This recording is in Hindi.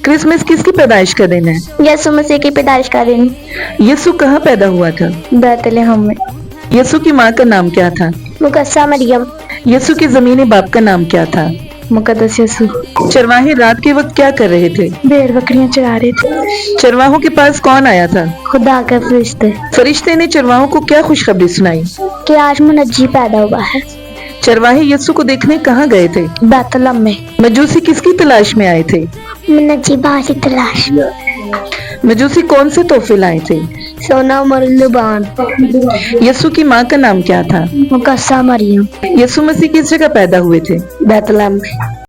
क्रिसमस किसकी पैदाइश का दिन है? यीशु मसीह की पैदाइश का दिन यीशु कहाँ पैदा हुआ था? बैतलहम में। यीशु की माँ का नाम क्या था? मुकद्दसा मरियम। यीशु के ज़मीनी बाप का नाम क्या था? मुकद्दस यीशु। चरवाहे रात के वक्त क्या कर रहे थे? भेड़ बकरियां चरा रहे थे। चरवाहों के पास कौन आया था? खुदा के फरिश्ते फरिश्ते ने चरवाहों को क्या खुशखबरी सुनाई? कि आज मुनज्जी पैदा हुआ है। चरवाहे यीशु को देखने कहाँ गए थे? बैतलहम में। मजूसी किसकी तलाश में आए थे? मुनज्जी बासी तलाश। मजूसी कौन से तोहफे लाए थे? सोना मरलुबान। यीशु की माँ का नाम क्या था? मुकद्दसा मरियम। यीशु मसीह किस जगह पैदा हुए थे? बैतलहम में।